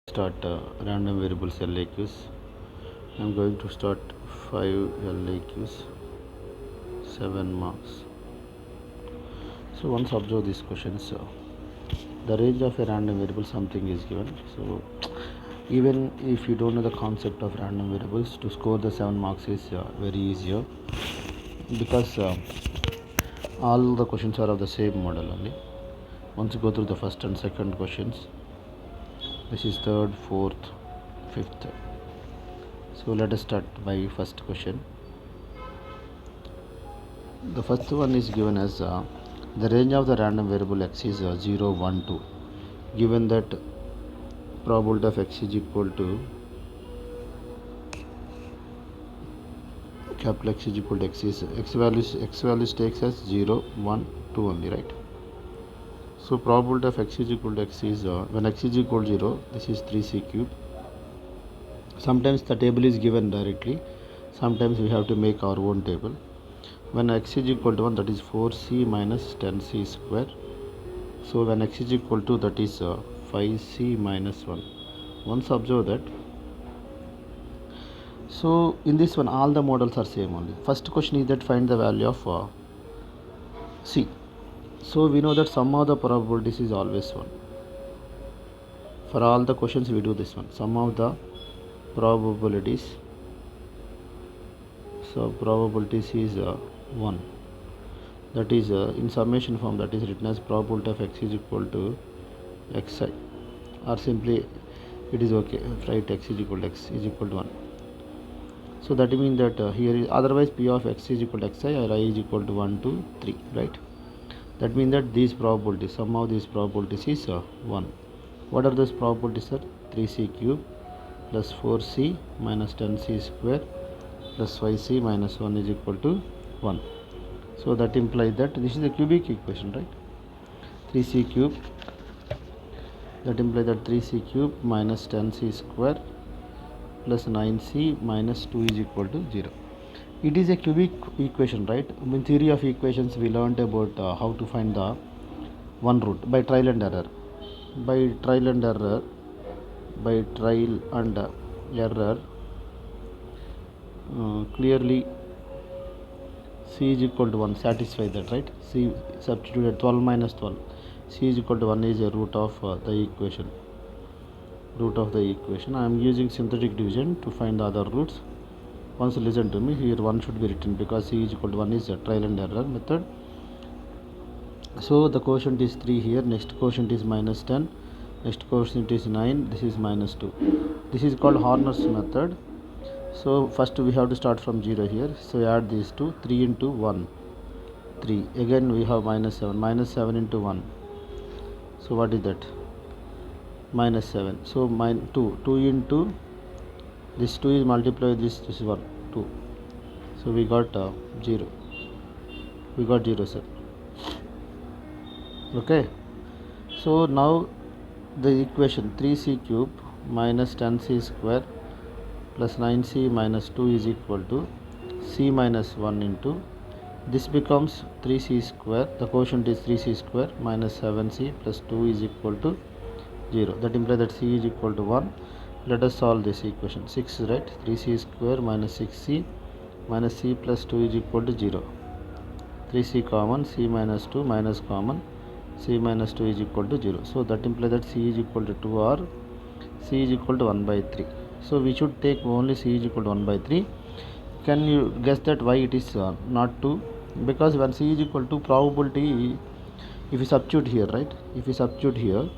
Start random variables LAQs. I'm going to start 5 LAQs, 7 marks. So once observe these questions, the range of a random variable something is given. So even if you don't know the concept of random variables, to score the 7 marks is very easier, because all the questions are of the same model only. Once you go through the first and second questions, this is third, fourth, fifth. So let us start by first question. The first one is given as the range of the random variable x is 0, 1, 2. Given that probability of x is equal to capital X is equal to x is x values takes as 0, 1, 2 only, right? So probability of x is equal to x is when x is equal to 0, this is 3c cube. Sometimes the table is given directly, sometimes we have to make our own table. When x is equal to 1, that is 4c minus 10c square. So when x is equal to, that is 5c minus 1. Once observe that. So in this one all the models are same only. First question is that find the value of c. So we know that sum of the probabilities is always 1. For all the questions we do this one, sum of the probabilities. So probabilities is 1. That is in summation form, that is written as probability of x is equal to xi, or simply it is okay, write x is equal to x is equal to 1. So that means that here is otherwise p of x is equal to xi or I is equal to 1, 2, 3, right? That means that these probabilities, sum of these probabilities is 1. What are those probabilities, sir? 3c cube plus 4c minus 10c square plus 5c minus 1 is equal to 1. So that implies that this is a cubic equation, right? 3c cube, that implies that 3c cube minus 10c square plus 9c minus 2 is equal to 0. It is a cubic equation, right? In theory of equations we learned about how to find the one root by trial and error. By trial and error, clearly c is equal to 1 satisfies that, right? C substituted 12 minus 12, c is equal to 1 is a root of the equation. I am using synthetic division to find the other roots. Once listen to me, here 1 should be written because c is equal to 1 is a trial and error method. So the quotient is 3 here, next quotient is minus 10, next quotient is 9, this is minus 2. This is called Horner's method. So first we have to start from 0 here, so add these two, 3 into 1, 3, again we have minus 7 into 1, so what is that? Minus 7. So 2 into this 2 is multiplied with this is 1, 2, so we got 0, sir. Okay, so now the equation 3c cube minus 10c square plus 9c minus 2 is equal to c minus 1 into this becomes 3c square, the quotient is 3c square minus 7c plus 2 is equal to 0. That implies that c is equal to 1. Let us solve this equation. 6, right? 3c square minus 6c minus c plus 2 is equal to 0. 3c common, c minus 2 minus common, c minus 2 is equal to 0. So that implies that c is equal to 2 or c is equal to 1 by 3. So we should take only c is equal to 1 by 3. Can you guess that why it is not 2? Because when c is equal to probability, if you substitute here, right? If you substitute here,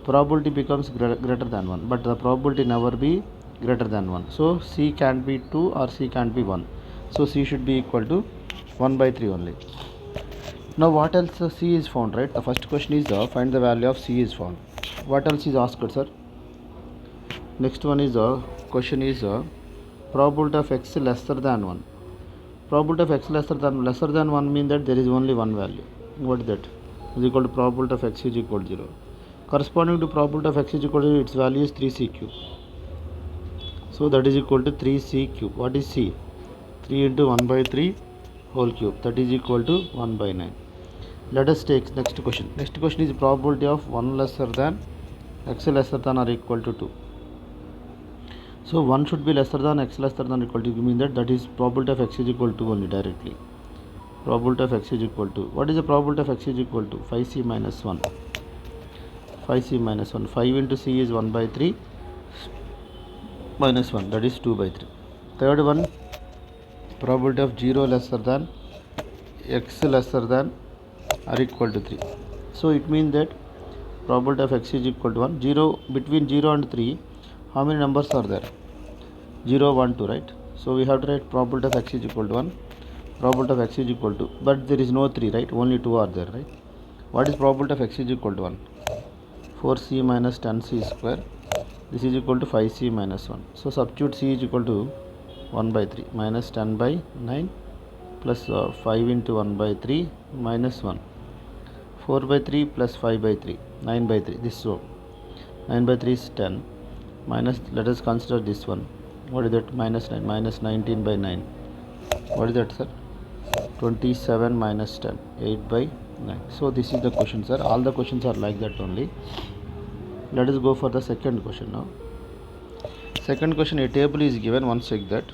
probability becomes greater than 1, but the probability never be greater than 1. So c can't be 2 or c can't be 1. So c should be equal to 1 by 3 only. Now what else c is found, right? The first question is find the value of c is found. What else is asked, sir? Next one is question is probability of x lesser than 1. Probability of x lesser than 1 means that there is only one value. What is that? Is equal to probability of x is equal to 0. Corresponding to probability of x is equal to its value is 3c cube. So that is equal to 3c cube. What is c? 3 into 1 by 3 whole cube. That is equal to 1 by 9. Let us take next question. Next question is probability of 1 lesser than x lesser than or equal to 2. So 1 should be lesser than x lesser than equal to, you mean that is probability of x is equal to only directly. Probability of x is equal to, what is the probability of x is equal to? 5c minus 1. 5c minus 1. 5 into c is 1 by 3 minus 1, that is 2 by 3. Third one, probability of 0 lesser than x lesser than or equal to 3. So it means that probability of x is equal to 1. 0, between 0 and 3, how many numbers are there? 0, 1, 2, right? So we have to write probability of x is equal to 1. Probability of x is equal to, but there is no 3, right? Only 2 are there, right? What is probability of x is equal to 1? 4c minus 10c square. This is equal to 5c minus 1. So substitute c is equal to 1 by 3 minus 10 by 9 plus 5 into 1 by 3 minus 1. 4 by 3 plus 5 by 3, 9 by 3. This so 9 by 3 is 10 minus, let us consider this one. What is that? Minus 9, minus 19 by 9. What is that, sir? 27 minus 10, 8 by 9. So this is the question, sir. All the questions are like that only. Let us go for the second question now. Second question, a table is given. Once check that.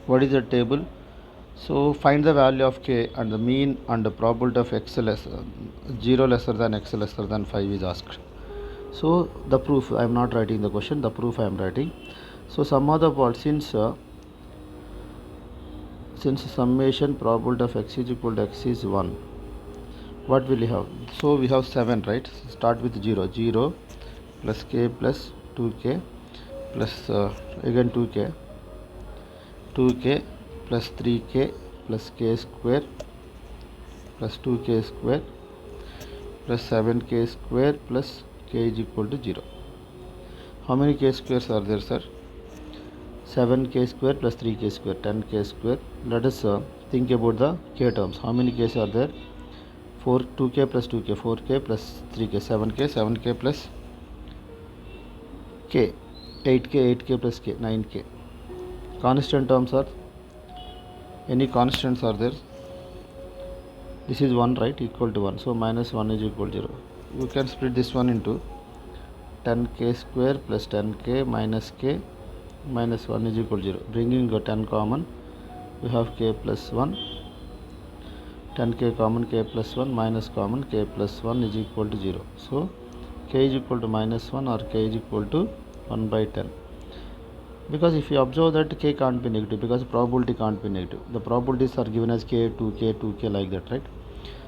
What is the table? So find the value of k and the mean and the probability of x less 0 lesser than x lesser than 5 is asked. So the proof, I am not writing the question, the proof I am writing. So sum of the part, since summation probability of x is equal to x is 1, what will you have? So we have 7, right? Start with 0, 0 plus k plus 2k plus again 2k, 2k plus 3k plus k square plus 2k square plus 7k square plus k is equal to 0. How many k squares are there, sir? 7k square plus 3k square, 10k square. Let us think about the k terms. How many k's are there? 2k plus 2k, 4k plus 3k, 7k, 7k plus k, 8k, 8k plus k, 9k. Constant terms are, any constants are there? This is 1, right? Equal to 1. So minus 1 is equal to 0. You can split this one into 10k square plus 10k minus k minus 1 is equal to 0. Bringing 10 common, we have k plus 1. 10k common, k plus 1 minus common, k plus 1 is equal to 0. So k is equal to minus 1 or k is equal to 1 by 10. Because if you observe that k can't be negative, because probability can't be negative. The probabilities are given as k, 2k, 2k like that, right?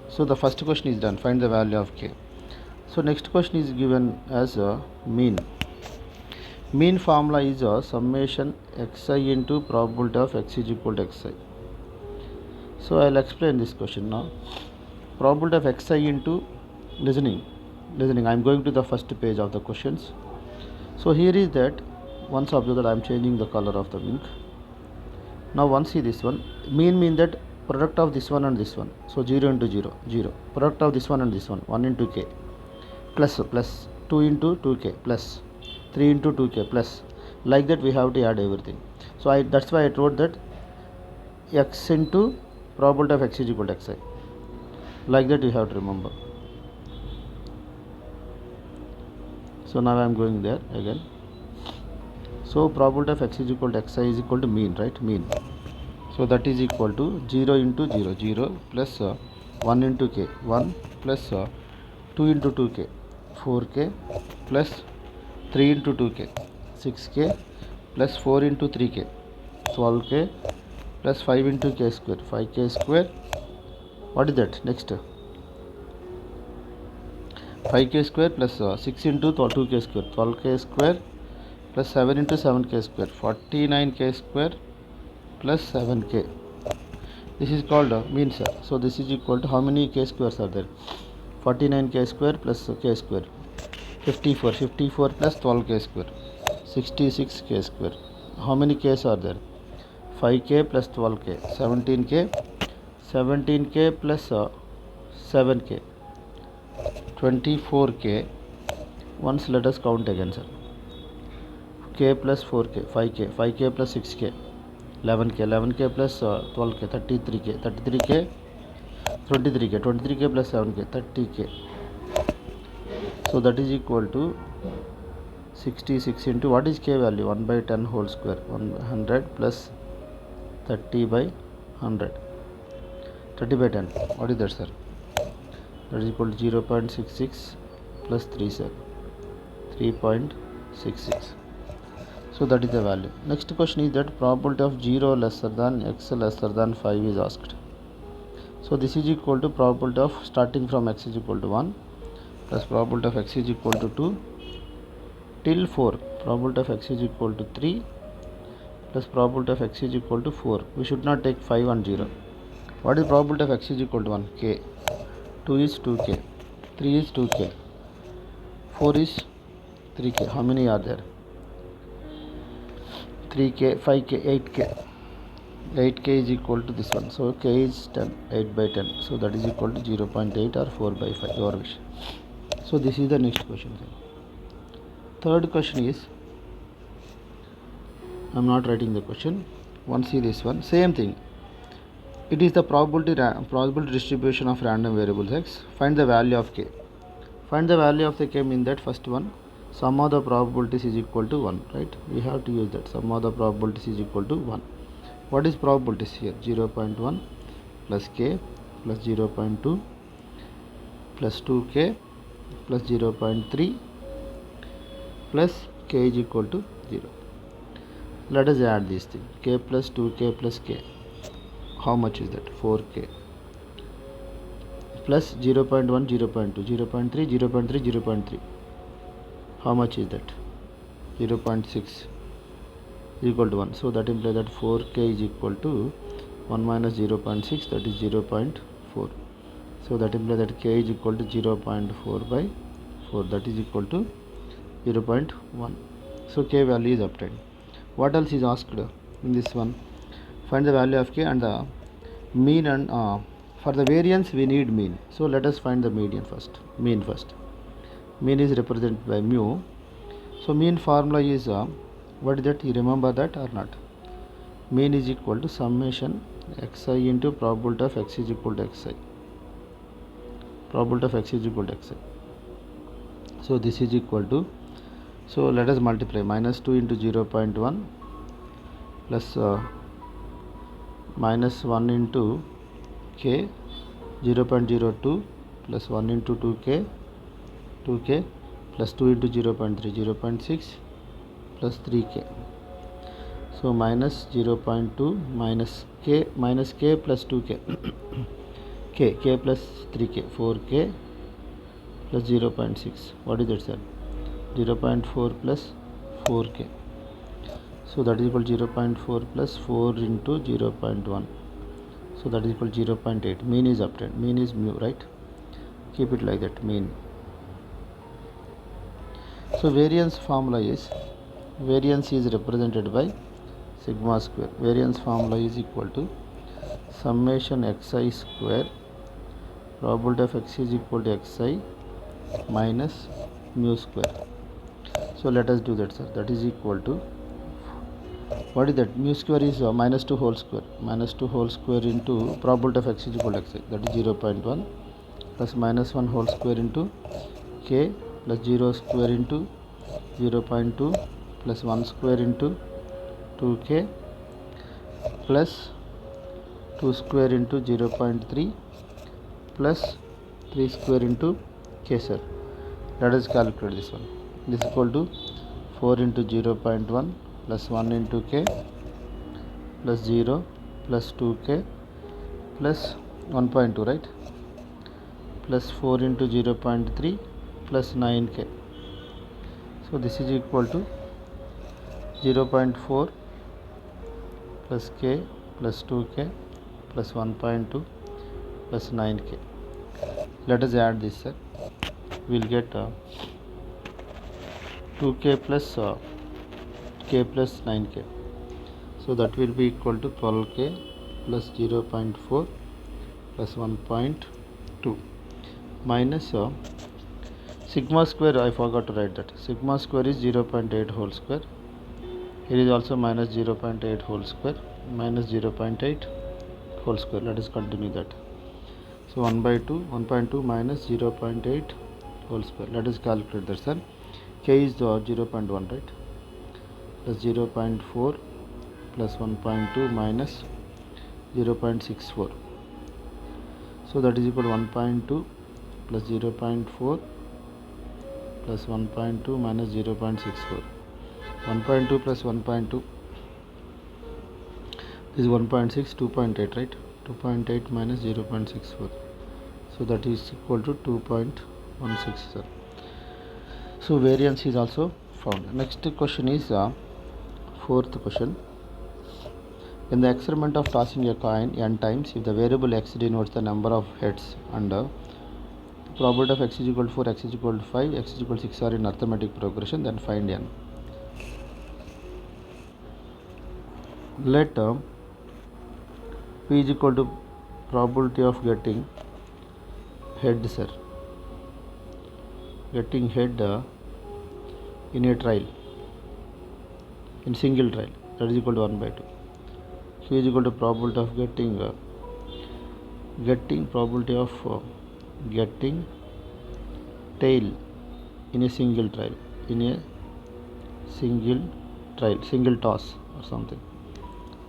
So the first question is done, find the value of k. So next question is given as a mean. Mean formula is a summation xi into probability of x is equal to xi. So I will explain this question now. Probability of xi into listening. I am going to the first page of the questions. So here is that, once observe that I am changing the color of the ink. Now once see this one, mean that product of this one and this one. So 0 into 0, 0. Product of this one and this one, 1 into k. Plus 2 into 2k plus 3 into 2k plus, like that we have to add everything. So that's why I wrote that x into probability of x is equal to xi. Like that you have to remember. So now I am going there again. So probability of x is equal to xi is equal to mean, right? Mean. So that is equal to 0 into 0, 0 plus 1 into k, 1 plus 2 into 2k, 4k plus 3 into 2k, 6k plus 4 into 3k, 12k plus 5 into k square, 5k square. What is that? Next 5k square plus 6 into 2k square, 12k square plus 7 into 7k square, 49k square plus 7k. This is called mean, sir. So this is equal to, how many k squares are there? 49k square plus k square, 54 plus 12k square, 66k square. How many k's are there? 5k plus 12k, 17k plus 7k, 24k. Once let us count again, sir. K plus 4k, 5k plus 6k, 11k plus 12k, 33k, 23k plus 7k, 30k. So that is equal to 66 into what is k value? 1 by 10 whole square, 100 plus 30 by 100, 30 by 10, what is that, sir? That is equal to 0.66 plus 3, sir, 3.66. So that is the value. Next question is that probability of 0 lesser than x lesser than 5 is asked. So this is equal to probability of starting from x is equal to 1 plus probability of x is equal to 2 till 4, probability of x is equal to 3 plus probability of x is equal to 4. We should not take 5 and 0. What is probability of x is equal to 1? K. 2 is 2k, 3 is 2k, 4 is 3k. How many are there? 3k, 5k, 8k. 8k is equal to this one. So k is 10, 8 by 10. So that is equal to 0.8 or 4 by 5, your wish. So this is the next question. Third question is, I am not writing the question. See this one. Same thing. It is the probability distribution of random variables x. Find the value of k. Find the value of the k means that first one, sum of the probabilities is equal to 1, right? We have to use that. Sum of the probabilities is equal to 1. What is probabilities here? 0.1 plus k plus 0.2 plus 2k plus 0.3 plus k is equal to 0. Let us add these things. K plus 2k plus k. How much is that? 4k plus 0.1, 0.2, 0.3, 0.3, 0.3. How much is that? 0.6 is equal to 1. So that implies that 4k is equal to 1 minus 0.6, that is 0.4. So that implies that k is equal to 0.4 by 4, that is equal to 0.1. So k value is obtained. What else is asked in this one? Find the value of k and the mean, and for the variance we need mean. So let us find the median first. Mean first. Mean is represented by mu. So mean formula is what is that? You remember that or not? Mean is equal to summation xi into probability of x is equal to xi. Probability of x is equal to xi. So this is equal to, so let us multiply minus 2 into 0.1 plus minus 1 into k, 0.02 plus 1 into 2k plus 2 into 0.3, 0.6 plus 3k. So minus 0.2 minus k plus 2k k plus 3k, 4k plus 0.6. What is that, sir? 0.4 plus 4k. So that is equal to 0.4 plus 4 into 0.1. So that is equal to 0.8. Mean is obtained. Mean is mu, right? Keep it like that, mean. So variance formula is, variance is represented by sigma square. Variance formula is equal to summation xi square, probability of x is equal to xi minus mu square. So let us do that, sir. That is equal to, what is that? Mu square is minus 2 whole square. Minus 2 whole square into probability of x is equal to xi. That is 0.1 plus minus 1 whole square into k plus 0 square into 0.2 plus 1 square into 2k plus 2 square into 0.3 plus 3 square into k, sir. Let us calculate this one. This is equal to 4 into 0.1 plus 1 into k plus 0 plus 2k plus 1.2, right? Plus 4 into 0.3 plus 9k. So this is equal to 0.4 plus k plus 2k plus 1.2 plus 9k. Let us add this, sir. We will get 2k plus k plus 9k. So that will be equal to 12k plus 0.4 plus 1.2 minus sigma square. I forgot to write that. Sigma square is 0.8 whole square. Here is also minus 0.8 whole square minus 0.8 whole square. Let us continue that. So 1 by 2, 1.2 minus 0.8 whole square. Let us calculate that, sir. K is 0.1, right? Plus 0.4 plus 1.2 minus 0.64. So that is equal to 1.2 plus 0.4 plus 1.2 minus 0.64. 1.2 plus 1.2 is 1.6, 2.8, right? 2.8 minus 0.64. So that is equal to 2.16. So variance is also found. Next question is fourth question. In the experiment of tossing a coin n times, if the variable x denotes the number of heads and probability of x is equal to 4, x is equal to 5, x is equal to 6 are in arithmetic progression, then find n. Let p is equal to probability of getting head, sir. Getting head in a trial, in single trial, that is equal to 1 by 2. Q is equal to probability of getting tail in a single trial, single toss or something,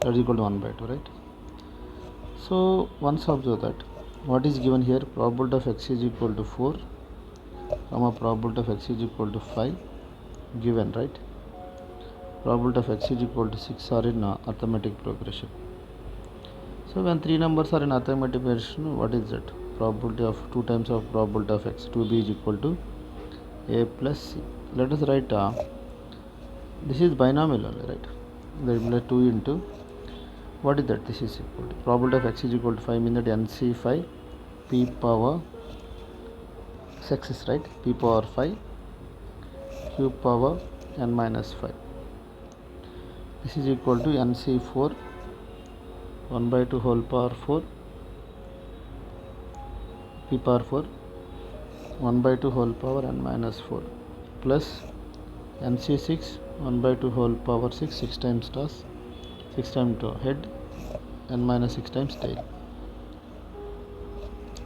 that is equal to 1 by 2, right? So once observe that what is given here, probability of x is equal to 4, probability of x is equal to 5 given, right? Probability of x is equal to 6 are in arithmetic progression. So when three numbers are in arithmetic progression, what is that? Probability of 2 times of probability of x, 2b is equal to a plus c. Let us write this is binomial only, right? There will be 2 into what is that? This is equal to probability of x is equal to 5, mean that nc5 p power 6 is, right? P power 5 q power n minus 5. This is equal to nc4 1 by 2 whole power 4 p power 4 1 by 2 whole power n minus 4 plus nc6 1 by 2 whole power 6, 6 times toss, 6 times head, n minus 6 times tail.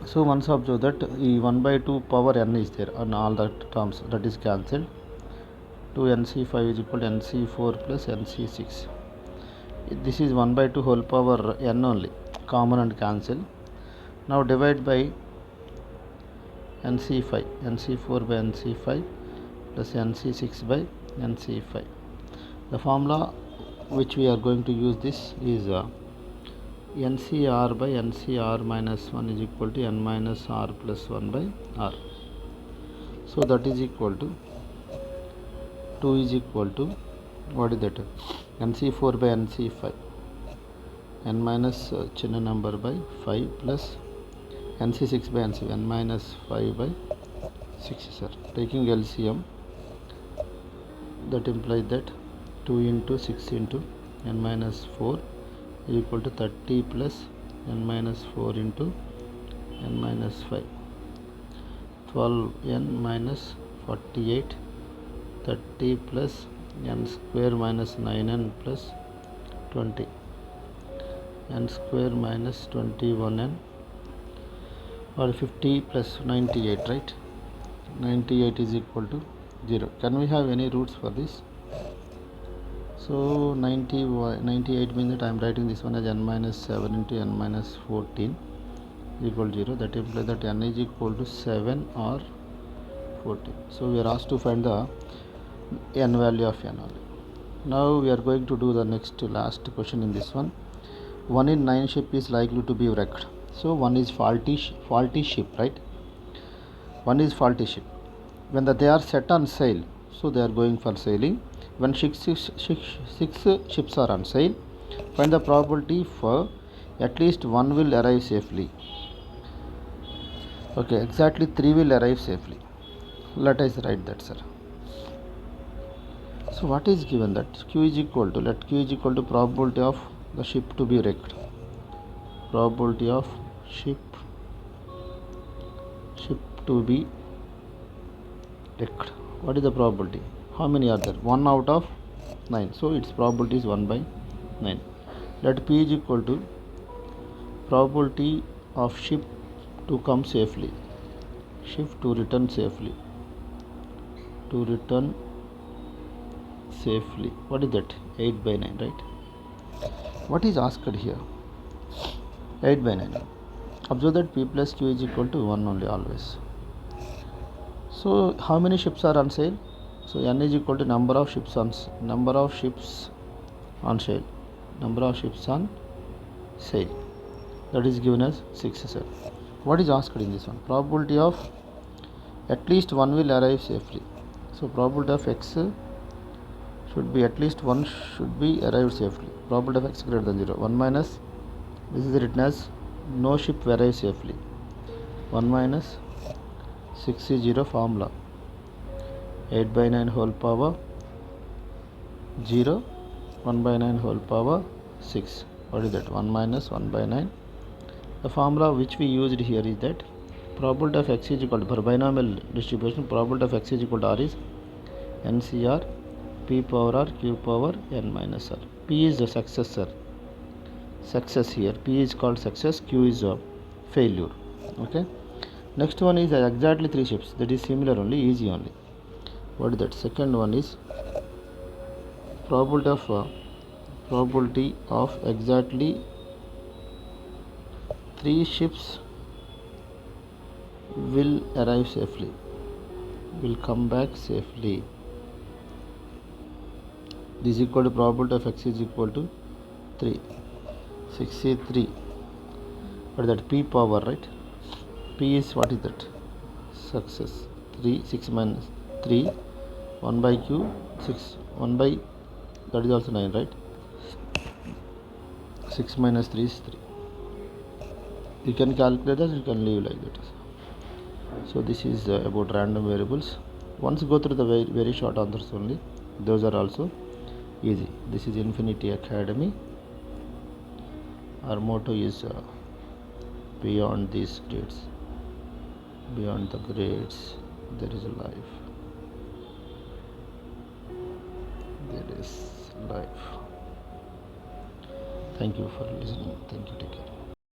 So once observe that 1 by 2 power n is there on all the terms, that is cancelled. 2 nc5 is equal to nc4 plus nc6. This is 1 by 2 whole power n only, common and cancel. Now divide by nc5, nc4 by nc5 plus nc6 by nc5. The formula which we are going to use this is ncr by ncr minus 1 is equal to n minus r plus 1 by r. So that is equal to 2 is equal to what is that? nc4 by nc5 n minus chinna number by 5 plus nc6 by nc n minus 5 by 6, sir. Taking LCM, that implies that 2 into 6 into n minus 4 is equal to 30 plus n minus 4 into n minus 5, 12n minus 48, 30 plus n square minus 9n plus 20, n square minus 21n, or 50 plus 98, right? 98 is equal to 0. Can we have any roots for this? So 98 means that I am writing this one as n minus 7 into n minus 14 equal to 0. That implies that n is equal to 7 or 14. So we are asked to find the n value of n only. Now we are going to do the last question in this one. 1 in 9 ship is likely to be wrecked. So 1 is faulty ship, right? 1 is faulty ship. When they are set on sail, so they are going for sailing. When six ships are on sail, find the probability for at least one will arrive safely. Okay, exactly 3 will arrive safely. Let us write that, sir. So what is given? That q is equal to, let q is equal to probability of the ship to be wrecked. Probability of ship to be wrecked. What is the probability? How many are there? 1 out of 9. So its probability is 1 by 9. Let p is equal to probability of ship to come safely, ship to return safely, to return safely. What is that? 8 by 9, right? What is asked here? 8 by 9. Observe that P plus Q is equal to 1 only always. So how many ships are on sale? So N is equal to number of ships on sale. Number of ships on sale. That is given as 6, sir. What is asked in this one? Probability of at least one will arrive safely. So probability of X should be at least one should be arrived safely. Probability of X greater than 0. 1 minus, this is written as no ship will arrive safely. 1 minus 6 is 0 formula. 8 by 9 whole power 0. 1 by 9 whole power 6. What is that? 1 minus 1 by 9. The formula which we used here is that probability of X is equal to, for binomial distribution, probability of X is equal to R is NCR P power R Q power N minus R. P is the successor. Success here. P is called success. Q is a failure. Okay. Next one is exactly 3 ships. That is similar only, easy only. What is that? Second one is probability of exactly 3 ships will arrive safely, will come back safely. This is equal to probability of X is equal to 3. 6 is 3. What is that? P power, right? P is, what is that? Success. 3, 6 minus 3, 1 by Q, 6, 1 by, that is also 9, right? 6 minus 3 is 3. You can calculate that, you can leave like that. So this is about random variables. Once go through the very short answers only. Those are also easy. This is Infinity Academy. Our motto is beyond these grades, beyond the grades there is a life. There is life. Thank you for listening. Thank you. Take care.